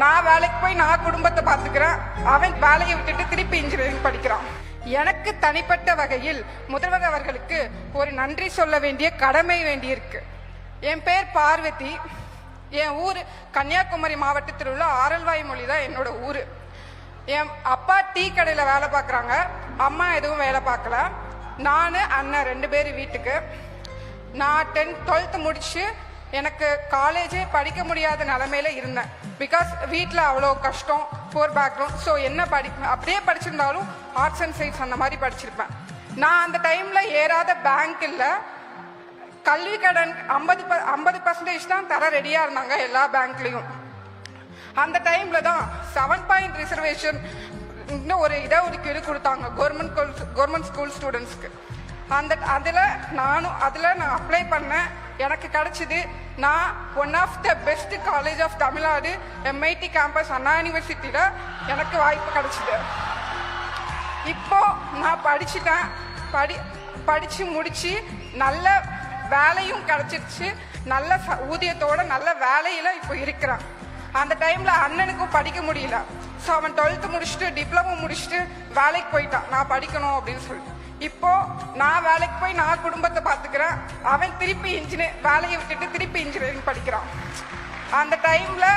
நான் வேலைக்கு போய் நான் குடும்பத்தை பார்த்துக்கிறேன், அவன் வேலையை விட்டுட்டு திருப்பி இன்ஜினியரிங் படிக்கிறான். எனக்கு தனிப்பட்ட வகையில் முதல்வர் அவர்களுக்கு ஒரு நன்றி சொல்ல வேண்டிய கடமை வேண்டியிருக்கு. என் பேர் பார்வதி. என் ஊர் கன்னியாகுமரி மாவட்டத்தில் உள்ள ஆரல்வாய் மொழி தான் என்னோட ஊர். என் அப்பா டீ கடையில் வேலை பார்க்குறாங்க, அம்மா எதுவும் வேலை பார்க்கல. நான் அண்ணன் 2 பேர் வீட்டுக்கு. நான் 12th முடிச்சு எனக்கு காலேஜே படிக்க முடியாத நிலைமையில இருந்தேன். பிகாஸ் வீட்டில் அவ்வளோ கஷ்டம், போர் பேக்ரவுண்ட். ஸோ என்ன அப்படியே படிச்சிருந்தாலும் ஆர்ட்ஸ் அண்ட் சயின்ஸ் அந்த மாதிரி படிச்சிருப்பேன். நான் அந்த டைமில் ஏறாத பேங்க் இல்லை. கல்வி கடன் 50% தான் தர ரெடியாக இருந்தாங்க எல்லா பேங்க்லேயும். அந்த டைமில் தான் 7 பாயிண்ட் ரிசர்வேஷன் ஒரு இடஒதுக்கீடு கொடுத்தாங்க கவர்மெண்ட் ஸ்கூல் ஸ்டூடெண்ட்ஸ்க்கு. அதில் நான் அப்ளை பண்ணேன். எனக்கு கிடைச்சது. நான் one of the best college of Tamil Nadu MIT campus Anna யூனிவர்சிட்டியில் எனக்கு வாய்ப்பு கிடைச்சிது. இப்போ நான் படிச்சுட்டேன். படித்து முடித்து நல்ல வேலையும் கிடைச்சிருச்சு. நல்ல ஊதியத்தோட நல்ல வேலையில் இப்போ இருக்கிறேன். அந்த டைமில் அண்ணனுக்கும் படிக்க முடியல. ஸோ அவன் 12th முடிச்சுட்டு டிப்ளமோ முடிச்சுட்டு வேலைக்கு போயிட்டான், நான் படிக்கணும் அப்படின்னு சொல்லிட்டு. இப்போ நான் வேலைக்கு போய் நான் குடும்பத்தை பார்த்துக்கிறேன், அவன் திருப்பி வேலையை விட்டுட்டு திருப்பி இன்ஜினியரிங் படிக்கிறான். அந்த டைமில்